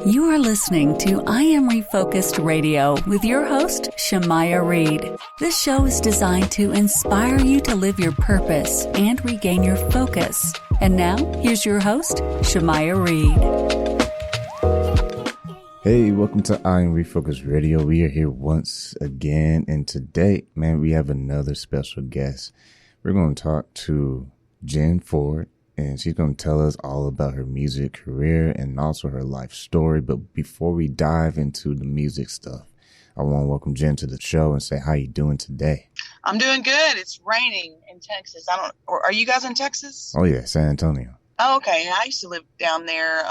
You are listening to I Am Refocused Radio with your host, Shamaya Reed. This show is designed to inspire you to live your purpose and regain your focus. And now, here's your host, Shamaya Reed. Hey, welcome to I Am Refocused Radio. We are here once again, and today, man, we have another special guest. We're going to talk to Jenn Ford, and she's going to tell us all about her music career and also her life story. But before we dive into the music stuff, I want to welcome Jenn to the show and say, how you doing today? I'm doing good. It's raining in Texas. Are you guys in Texas? Oh, yeah, San Antonio. Oh, okay. I used to live down there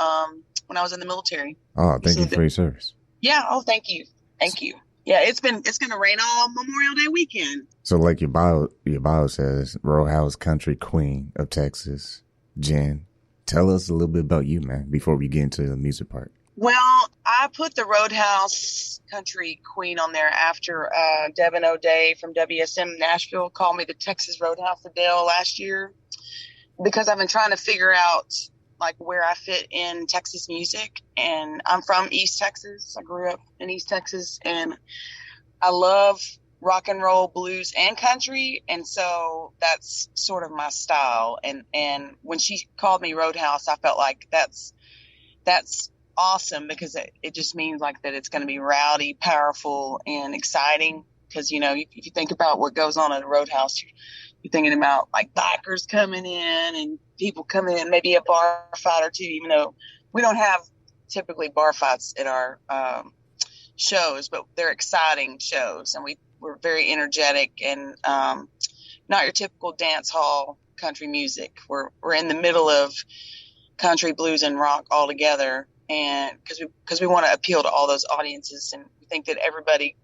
when I was in the military. Oh, thank you for your service. Yeah. Oh, thank you. Thank you. Yeah, it's going to rain all Memorial Day weekend. So like your bio says, Roadhouse Country Queen of Texas. Jenn, tell us a little bit about you, man, before we get into the music part. Well, I put the Roadhouse Country Queen on there after Devin O'Day from WSM Nashville called me the Texas Roadhouse Adele last year, because I've been trying to figure out like where I fit in Texas music. And I'm from East Texas. I grew up in East Texas, and I love rock and roll, blues, and country. And so that's sort of my style. And when she called me Roadhouse, I felt like that's awesome, because it just means like that it's going to be rowdy, powerful, and exciting. Because, you know, if you think about what goes on at a Roadhouse, you're thinking about like bikers coming in and people coming in, maybe a bar fight or two, even though we don't have typically bar fights at our shows, but they're exciting shows. And we're very energetic and not your typical dance hall country music. We're in the middle of country, blues, and rock all together. And because we want to appeal to all those audiences, and we think that everybody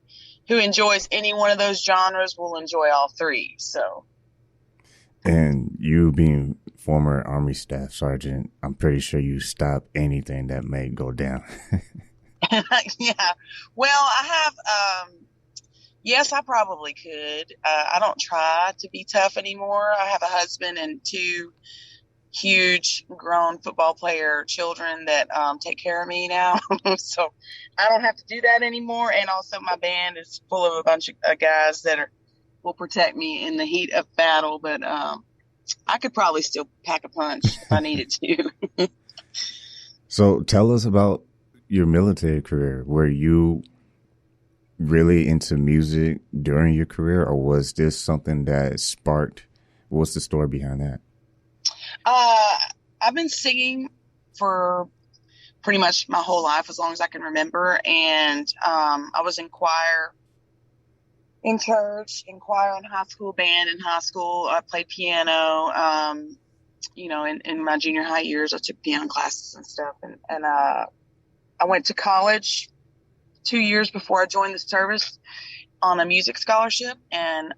who enjoys any one of those genres will enjoy all three. So, and you being former Army Staff Sergeant, I'm pretty sure you stop anything that may go down. Yeah. Well, I have, yes, I probably could. I don't try to be tough anymore. I have a husband and two huge grown football player children that take care of me now. So I don't have to do that anymore. And also my band is full of a bunch of guys that will protect me in the heat of battle. But I could probably still pack a punch if I needed to. So tell us about your military career. Were you really into music during your career, or was this something that sparked? What's the story behind that? I've been singing for pretty much my whole life, as long as I can remember. And I was in choir in church, in choir in high school, band in high school. I played piano. You know, in my junior high years, I took piano classes and stuff. And I went to college 2 years before I joined the service on a music scholarship. And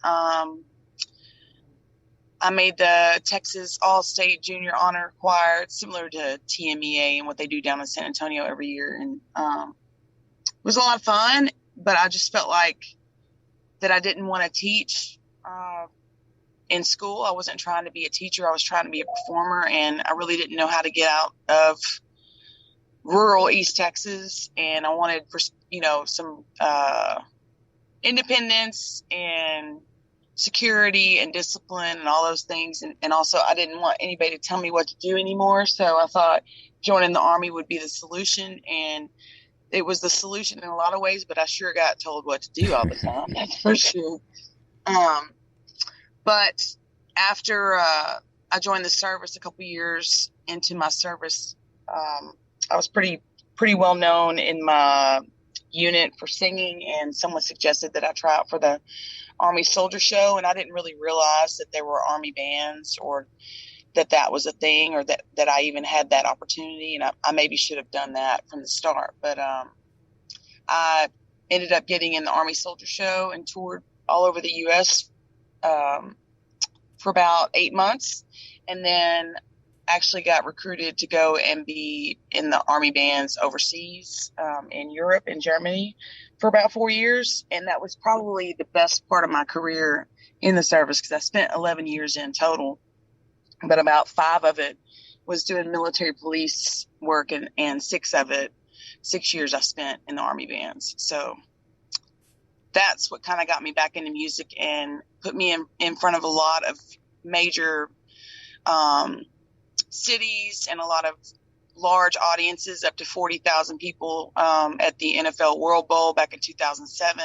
I made the Texas All-State Junior Honor Choir. It's similar to TMEA and what they do down in San Antonio every year. And it was a lot of fun, but I just felt like that I didn't want to teach in school. I wasn't trying to be a teacher. I was trying to be a performer, and I really didn't know how to get out of rural East Texas. And I wanted, you know, some independence and security and discipline and all those things. And also I didn't want anybody to tell me what to do anymore. So I thought joining the Army would be the solution. And it was the solution in a lot of ways, but I sure got told what to do all the time. That's for sure. But after I joined the service, a couple years into my service, I was pretty well known in my unit for singing, and someone suggested that I try out for the Army Soldier Show, and I didn't really realize that there were Army bands, or that was a thing, or that I even had that opportunity. And I maybe should have done that from the start. But I ended up getting in the Army Soldier Show and toured all over the U.S. For about 8 months, and then actually got recruited to go and be in the Army bands overseas, in Europe and Germany for about 4 years. And that was probably the best part of my career in the service, because I spent 11 years in total, but about 5 of it was doing military police work, and 6 of it 6 years I spent in the Army bands. So that's what kind of got me back into music and put me in front of a lot of major cities and a lot of large audiences, up to 40,000 people at the NFL World Bowl back in 2007.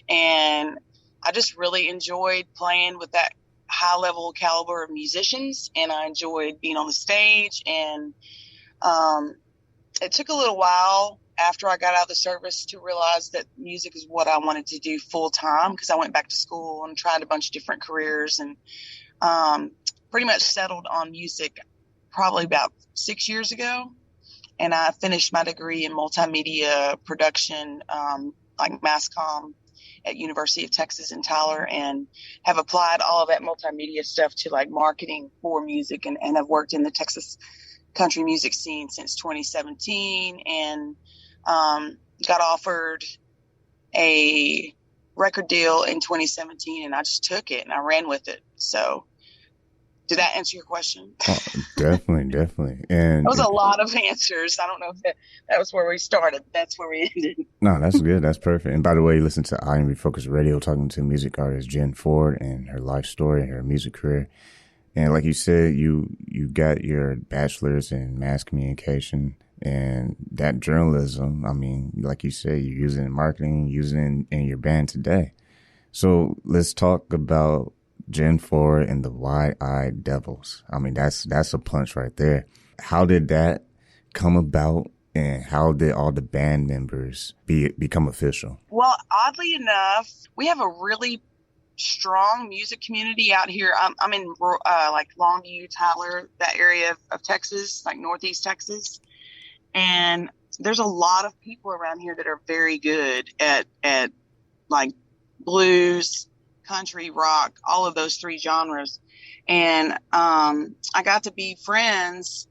And I just really enjoyed playing with that high level caliber of musicians, and I enjoyed being on the stage. And it took a little while after I got out of the service to realize that music is what I wanted to do full time, because I went back to school and tried a bunch of different careers, and pretty much settled on music probably about 6 years ago. And I finished my degree in multimedia production, like mass comm, at University of Texas in Tyler, and have applied all of that multimedia stuff to like marketing for music, and have worked in the Texas country music scene since 2017, and got offered a record deal in 2017, and I just took it and I ran with it. So did that answer your question? Oh, definitely. And that was a lot of answers. I don't know if that was where we started. That's where we ended. No, that's good. That's perfect. And by the way, you listen to I Am Refocused Radio, talking to music artist Jenn Ford and her life story, her music career. And like you said, you got your bachelor's in mass communication, and that journalism, I mean, like you said, you're using it in marketing, using it in your band today. So let's talk about Jenn Ford and the Wide-Eyed Devils. I mean, that's a punch right there. How did that come about, and how did all the band members become official? Well, oddly enough, we have a really strong music community out here. I'm in like Longview, Tyler, that area of Texas, like Northeast Texas, and there's a lot of people around here that are very good at like blues, country, rock, all of those three genres. And I got to be friends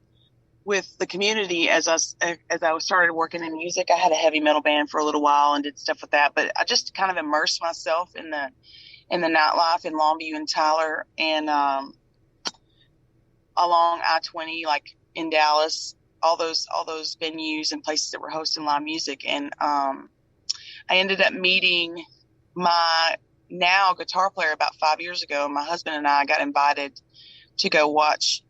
with the community as I started working in music. I had a heavy metal band for a little while and did stuff with that, but I just kind of immersed myself in the nightlife in Longview and Tyler, and along I-20, like in Dallas, all those venues and places that were hosting live music. And I ended up meeting my now guitar player about 5 years ago. My husband and I got invited to go watch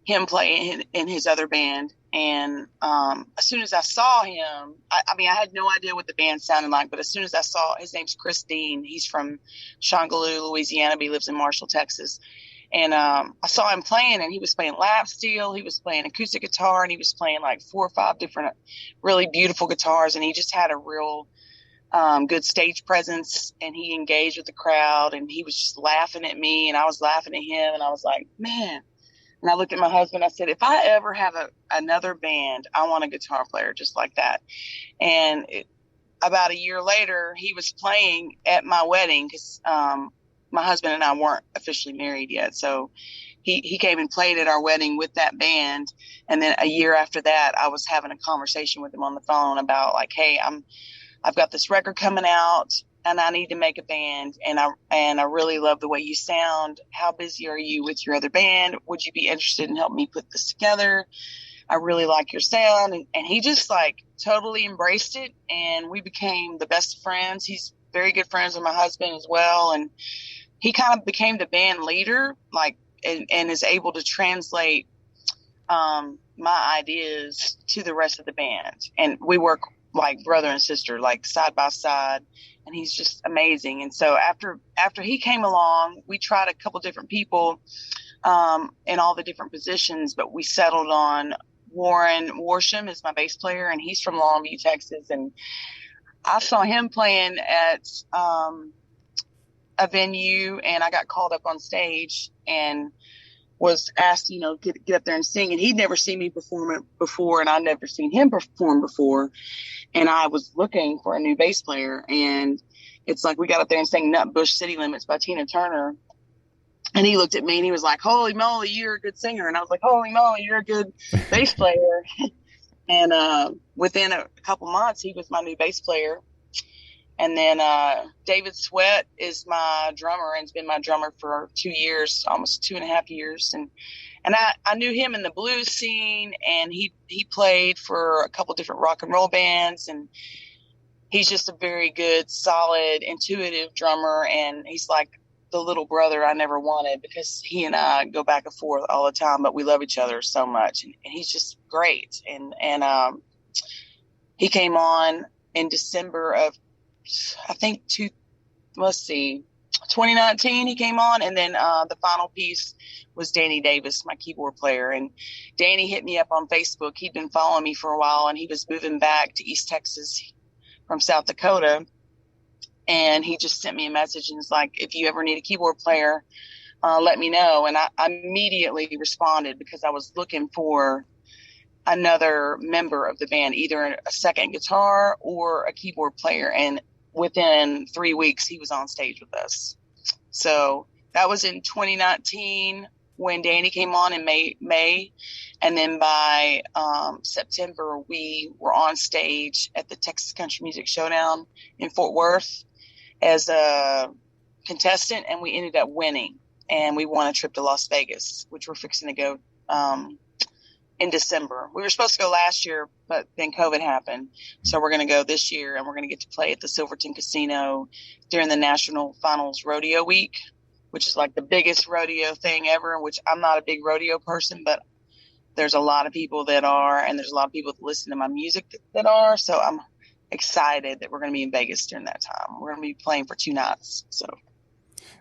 him play in his other band. And as soon as I saw him, I mean, I had no idea what the band sounded like, but as soon as I saw, his name's Chris Dean. He's from Shongaloo, Louisiana, but he lives in Marshall, Texas. And I saw him playing, and he was playing lap steel, he was playing acoustic guitar, and he was playing like 4 or 5 different really beautiful guitars. And he just had a real good stage presence, and he engaged with the crowd, and he was just laughing at me, and I was laughing at him, and I was like, man. And I looked at my husband, I said, if I ever have another band, I want a guitar player just like that. And about a year later, he was playing at my wedding, because my husband and I weren't officially married yet. So he came and played at our wedding with that band. And then a year after that, I was having a conversation with him on the phone about like, hey, I've got this record coming out, and I need to make a band, and I really love the way you sound. How busy are you with your other band? Would you be interested in helping me put this together? I really like your sound. And he just like totally embraced it, and we became the best friends. He's very good friends with my husband as well. And he kind of became the band leader, like, and is able to translate my ideas to the rest of the band. And we work like brother and sister, like side by side, and he's just amazing. And so after he came along, we tried a couple different people in all the different positions, but we settled on Warren Worsham is my bass player, and he's from Longview, Texas. And I saw him playing at a venue, and I got called up on stage and was asked, get up there and sing. And he'd never seen me perform it before, and I'd never seen him perform before. And I was looking for a new bass player, and it's like we got up there and sang Nutbush City Limits by Tina Turner. And he looked at me and he was like, holy moly, you're a good singer. And I was like, holy moly, you're a good bass player. And within a couple months, he was my new bass player. And then David Sweat is my drummer, and has been my drummer for 2 years, almost 2.5 years. And I knew him in the blues scene, and he played for a couple different rock and roll bands, and he's just a very good, solid, intuitive drummer. And he's like the little brother I never wanted, because he and I go back and forth all the time, but we love each other so much. And he's just great. And he came on in December of, I think, 2019 he came on. And then the final piece was Danny Davis, my keyboard player. And Danny hit me up on Facebook. He'd been following me for a while, and he was moving back to East Texas from South Dakota. And he just sent me a message and was like, if you ever need a keyboard player, let me know. And I immediately responded, because I was looking for another member of the band, either a second guitar or a keyboard player. And within 3 weeks, he was on stage with us. So that was in 2019 when Danny came on in May. And then by September, we were on stage at the Texas Country Music Showdown in Fort Worth as a contestant, and we ended up winning. And we won a trip to Las Vegas, which we're fixing to go in December. We were supposed to go last year, but then COVID happened. So we're going to go this year, and we're going to get to play at the Silverton Casino during the National Finals Rodeo Week, which is like the biggest rodeo thing ever, which I'm not a big rodeo person, but there's a lot of people that are, and there's a lot of people that listen to my music that are. So I'm excited that we're going to be in Vegas during that time. We're going to be playing for 2 nights. So.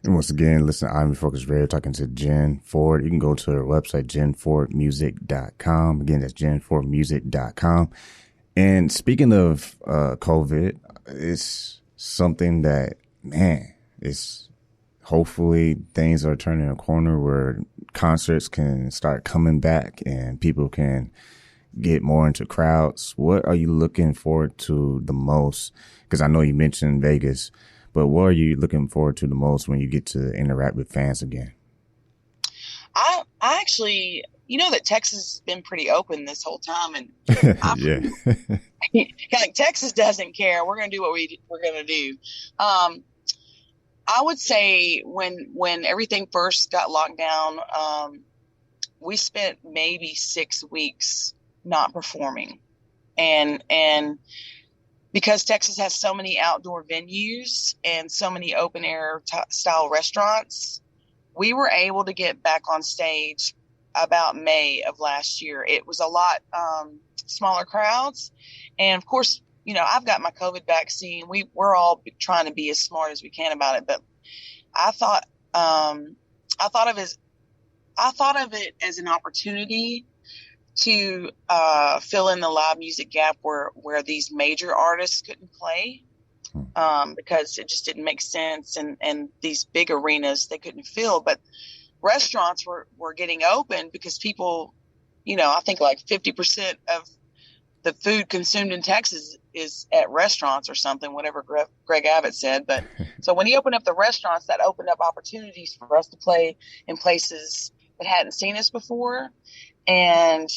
And once again, listen to I'm Refocused Radio, talking to Jenn Ford. You can go to her website, jennfordmusic.com. Again, that's jennfordmusic.com. And speaking of COVID, it's something that, man, it's hopefully things are turning a corner where concerts can start coming back and people can get more into crowds. What are you looking forward to the most? Because I know you mentioned Vegas, but what are you looking forward to the most when you get to interact with fans again? I actually, that Texas has been pretty open this whole time, and yeah, like Texas doesn't care. We're going to do what we're going to do. I would say when everything first got locked down, we spent maybe 6 weeks not performing, and because Texas has so many outdoor venues and so many open air style restaurants, we were able to get back on stage about May of last year. It was a lot smaller crowds, and of course, I've got my COVID vaccine. We're all trying to be as smart as we can about it, but I thought of it as an opportunity to fill in the live music gap where these major artists couldn't play, because it just didn't make sense, and these big arenas they couldn't fill. But restaurants were getting open because people, I think like 50% of the food consumed in Texas is at restaurants or something, whatever Greg Abbott said. But so when he opened up the restaurants, that opened up opportunities for us to play in places that hadn't seen us before. And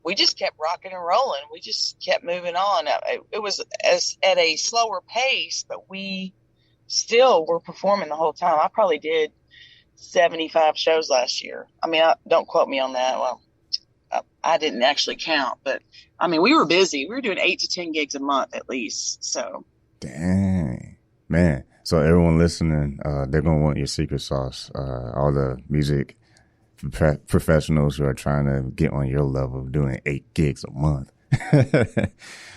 we just kept rocking and rolling. We just kept moving on. It was at a slower pace, but we still were performing the whole time. I probably did 75 shows last year. I mean, don't quote me on that. Well, I didn't actually count, but I mean, we were busy. We were doing 8 to 10 gigs a month at least. So, dang, man. So everyone listening, they're going to want your secret sauce. All the music professionals who are trying to get on your level of doing 8 gigs a month.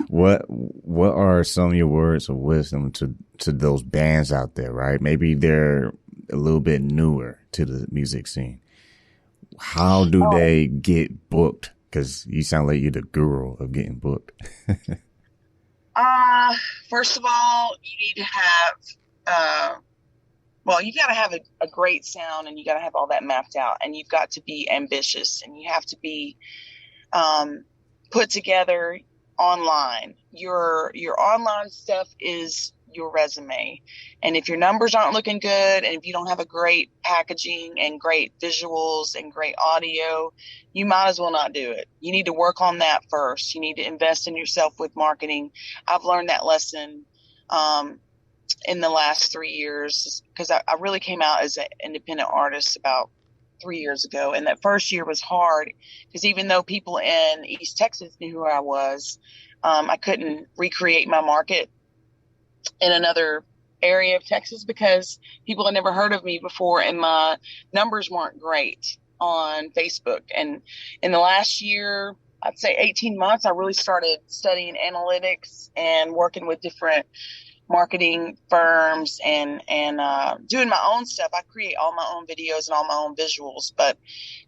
What are some of your words of wisdom to those bands out there, right? Maybe they're a little bit newer to the music scene. How do they get booked? Because you sound like you're the guru of getting booked. First of all, you need to have, you got to have a great sound, and you got to have all that mapped out, and you've got to be ambitious, and you have to be put together online. Your online stuff is your resume. And if your numbers aren't looking good, and if you don't have a great packaging and great visuals and great audio, you might as well not do it. You need to work on that first. You need to invest in yourself with marketing. I've learned that lesson in the last 3 years, because I really came out as an independent artist about 3 years ago. And that first year was hard because even though people in East Texas knew who I was, I couldn't recreate my market in another area of Texas because people had never heard of me before and my numbers weren't great on Facebook. And in the last year, I'd say 18 months, I really started studying analytics and working with different marketing firms and doing my own stuff. I create all my own videos and all my own visuals, but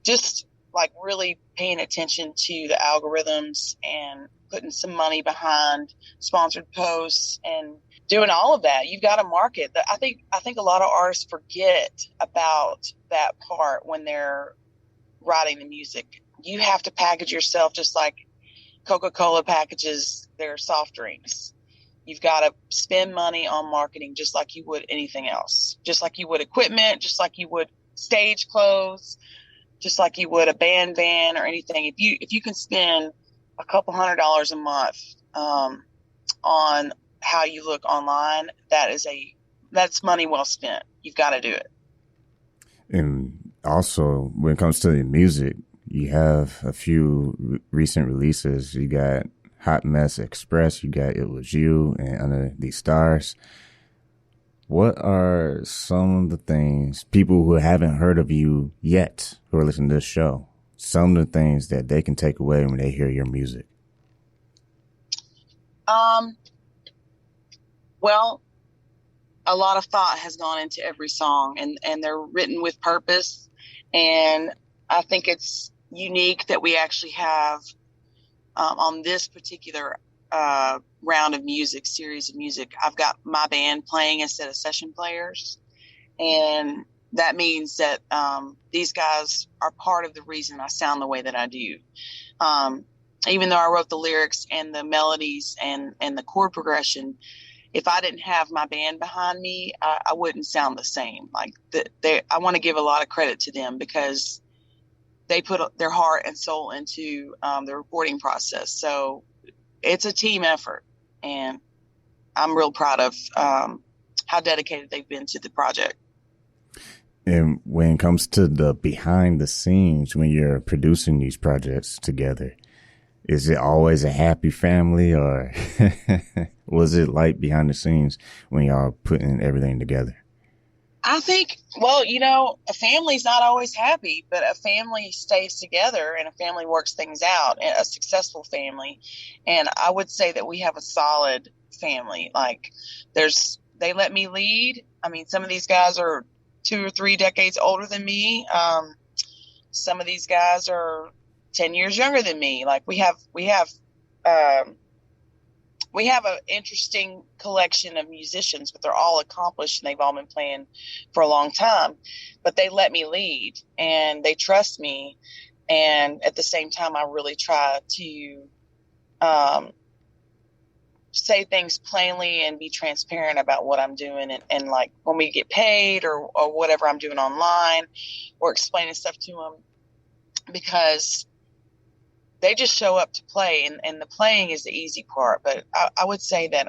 just like really paying attention to the algorithms and putting some money behind sponsored posts and doing all of that. You've got to market. I think a lot of artists forget about that part when they're writing the music. You have to package yourself just like Coca-Cola packages their soft drinks. You've got to spend money on marketing just like you would anything else, just like you would equipment, just like you would stage clothes, just like you would a band van or anything. If you can spend a couple $100 a month on how you look online, that's money well spent. You've got to do it. And also, when it comes to the music, you have a few recent releases. You got Hot Mess Express, you got It Was You, and Under These Stars. What are some of the things people who haven't heard of you yet, who are listening to this show, some of the things that they can take away when they hear your music? Well, a lot of thought has gone into every song, and they're written with purpose. And I think it's unique that we actually have on this particular round of music, series of music, I've got my band playing instead of session players. And that means that these guys are part of the reason I sound the way that I do. Even though I wrote the lyrics and the melodies and the chord progression, if I didn't have my band behind me, I wouldn't sound the same. Like I want to give a lot of credit to them because they put their heart and soul into the recording process. So it's a team effort, and I'm real proud of how dedicated they've been to the project. And when it comes to the behind the scenes, when you're producing these projects together, is it always a happy family, or was it like behind the scenes when y'all putting everything together? I think, well, a family's not always happy, but a family stays together and a family works things out, a successful family. And I would say that we have a solid family. Like they let me lead. I mean, some of these guys are 2 or 3 decades older than me. Some of these guys are 10 years younger than me. Like we have an interesting collection of musicians, but they're all accomplished and they've all been playing for a long time. But they let me lead and they trust me. And at the same time, I really try to say things plainly and be transparent about what I'm doing. And like when we get paid or whatever I'm doing online, or explaining stuff to them, because they just show up to play, and the playing is the easy part. But I would say that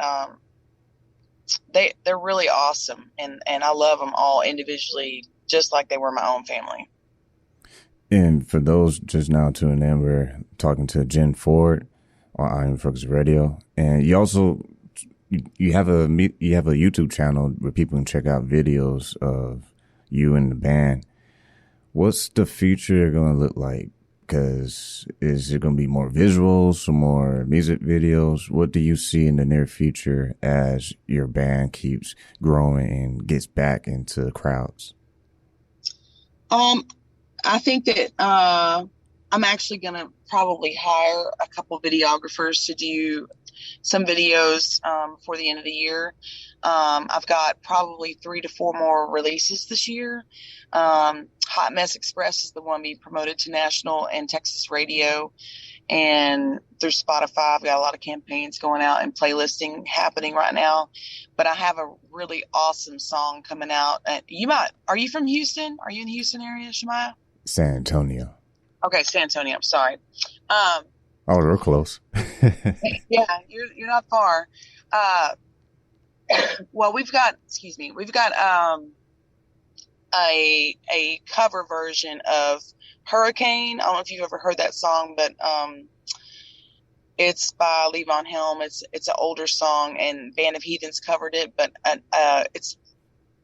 they're really awesome, and I love them all individually, just like they were my own family. And for those just now tuning in, we're talking to Jenn Ford on I Am Refocused Radio, and you also you have a YouTube channel where people can check out videos of you and the band. What's the future going to look like? Because is it going to be more visuals, some more music videos? What do you see in the near future as your band keeps growing and gets back into crowds? I think that I'm actually going to probably hire a couple videographers to do some videos for the end of the year. I've got probably 3 to 4 more releases this year. Hot Mess Express is the one being promoted to national and Texas radio, and through Spotify. I've got a lot of campaigns going out and playlisting happening right now. But I have a really awesome song coming out. Are you from Houston? Are you in the Houston area, Shemaya? San Antonio. Okay, San Antonio. I'm sorry. Oh, we're close. Yeah, you're not far. Well, we've got a cover version of Hurricane. I don't know if you've ever heard that song, but it's by Levon Helm. It's an older song, and Band of Heathens covered it, but it's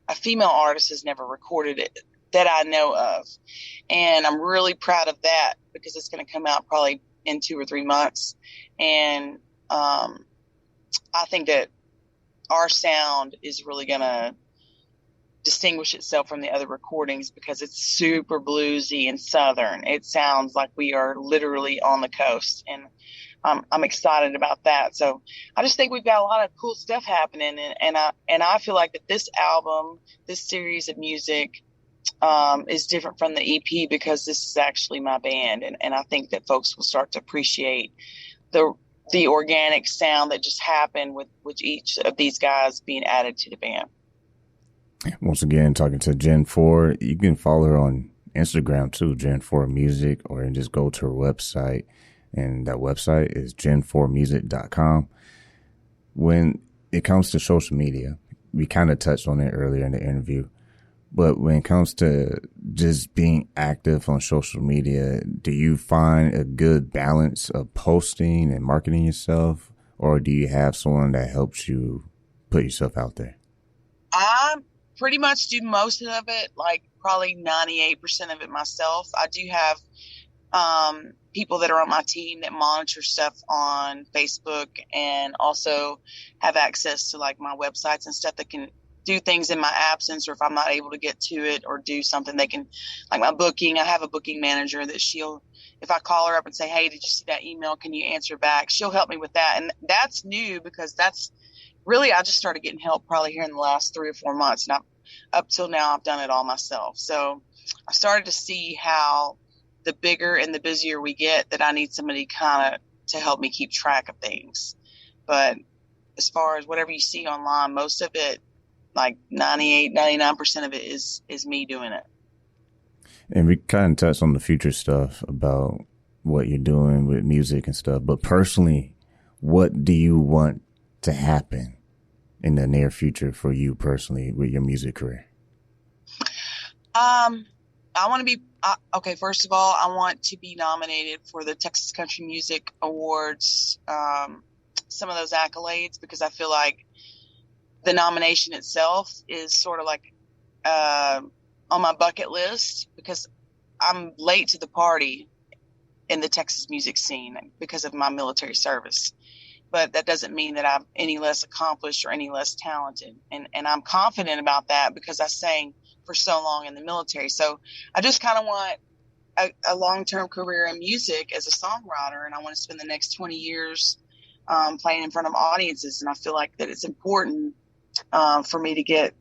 a female artist has never recorded it that I know of. And I'm really proud of that because it's going to come out probably in 2 or 3 months. And I think that our sound is really going to distinguish itself from the other recordings because it's super bluesy and southern. It sounds like we are literally on the coast, and I'm excited about that. So I just think we've got a lot of cool stuff happening, and I feel like that this album, this series of music, is different from the EP because this is actually my band, and I think that folks will start to appreciate the organic sound that just happened with each of these guys being added to the band. Once again, talking to Jenn Ford. You can follow her on Instagram too, Jenn Ford Music, or just go to her website, and that website is jenfordmusic.com. When it comes to social media, we kind of touched on it earlier in the interview, but when it comes to just being active on social media, do you find a good balance of posting and marketing yourself, or do you have someone that helps you put yourself out there? I pretty much do most of it, like probably 98% of it myself. I do have people that are on my team that monitor stuff on Facebook and also have access to like my websites and stuff that can do things in my absence, or if I'm not able to get to it or do something, they can, like my booking. I have a booking manager that if I call her up and say, hey, did you see that email? Can you answer back? She'll help me with that. And that's new because that's really, I just started getting help probably here in the last 3 or 4 months. And up till now, I've done it all myself. So I started to see how the bigger and the busier we get, that I need somebody kind of to help me keep track of things. But as far as whatever you see online, most of it, like 99% of it is me doing it. And we kind of touched on the future stuff about what you're doing with music and stuff. But personally, what do you want to happen in the near future for you personally with your music career? I want to be, okay, first of all, I want to be nominated for the Texas Country Music Awards, some of those accolades, because I feel like the nomination itself is sort of like on my bucket list, because I'm late to the party in the Texas music scene because of my military service. But that doesn't mean that I'm any less accomplished or any less talented. And I'm confident about that because I sang for so long in the military. So I just kind of want a long-term career in music as a songwriter. And I want to spend the next 20 years playing in front of audiences. And I feel like that it's important for me to get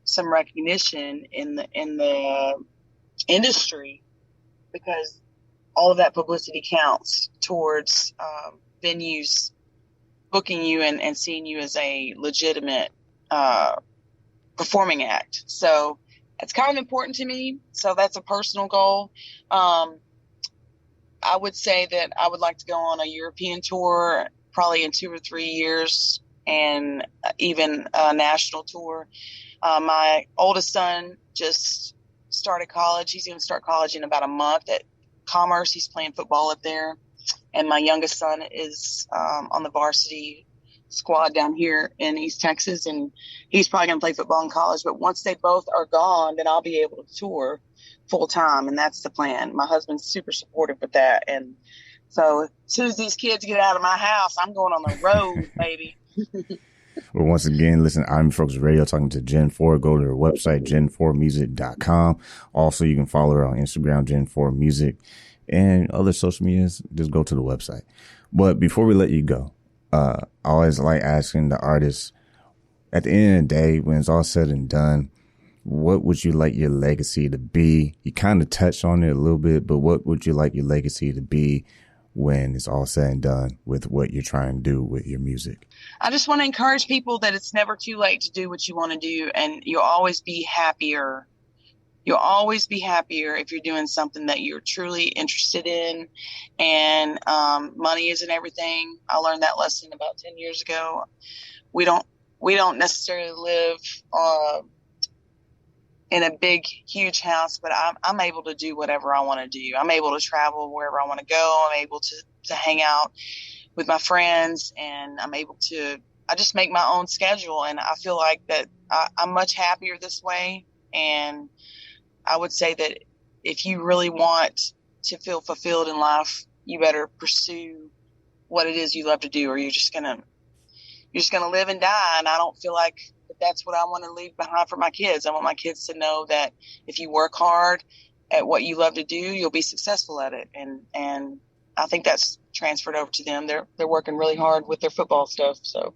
some recognition in the industry, because all of that publicity counts towards venues booking you and seeing you as a legitimate performing act. So it's kind of important to me. So that's a personal goal. I would say that I would like to go on a European tour probably in 2 or 3 years, and even a national tour. My oldest son just started college. He's going to start college in about a month at Commerce. He's playing football up there. And my youngest son is on the varsity squad down here in East Texas, and he's probably going to play football in college. But once they both are gone, then I'll be able to tour full time, and that's the plan. My husband's super supportive with that, and so as soon as these kids get out of my house, I'm going on the road, baby. Well, once again, listen, I'm Focus Radio talking to Jenn Ford. Go to her website, jenfordmusic.com. Also, you can follow her on Instagram, Jenn Ford Music, and other social medias. Just go to the website. But before we let you go, I always like asking the artists, at the end of the day, when it's all said and done, what would you like your legacy to be? You kind of touched on it a little bit, but what would you like your legacy to be when it's all said and done with what you're trying to do with your music? I just want to encourage people that it's never too late to do what you want to do, and you'll always be happier. You'll always be happier if you're doing something that you're truly interested in. And money isn't everything. I learned that lesson about 10 years ago. We don't necessarily live in a big, huge house, but I'm able to do whatever I want to do. I'm able to travel wherever I want to go. I'm able to hang out with my friends, and I just make my own schedule. And I feel like that I'm much happier this way. And I would say that if you really want to feel fulfilled in life, you better pursue what it is you love to do, or you're just gonna live and die. And I don't feel like that's what I want to leave behind for my kids. I want my kids to know that if you work hard at what you love to do, you'll be successful at it. And I think that's transferred over to them. They're working really hard with their football stuff. So,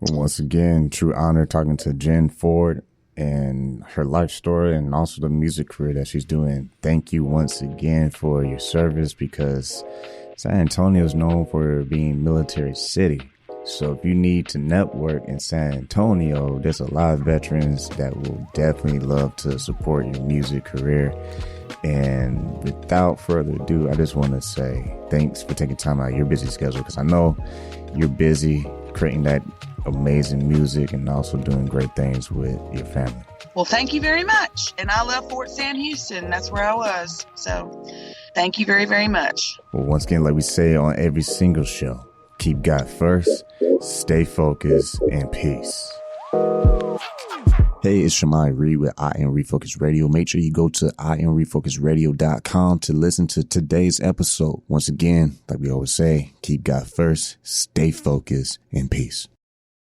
well, once again, true honor talking to Jenn Ford and her life story, and also the music career that she's doing. Thank you once again for your service, because San Antonio is known for being military city. So if you need to network in San Antonio, there's a lot of veterans that will definitely love to support your music career. And without further ado, I just want to say thanks for taking time out of your busy schedule, because I know you're busy creating that amazing music and also doing great things with your family. Well, thank you very much. And I love Fort Sam Houston. That's where I was. So thank you very, very much. Well, once again, like we say on every single show, keep God first, stay focused, and peace. Hey, it's Shemai Reed with I Am Refocused Radio. Make sure you go to IamRefocusedRadio.com to listen to today's episode. Once again, like we always say, keep God first, stay focused, and peace.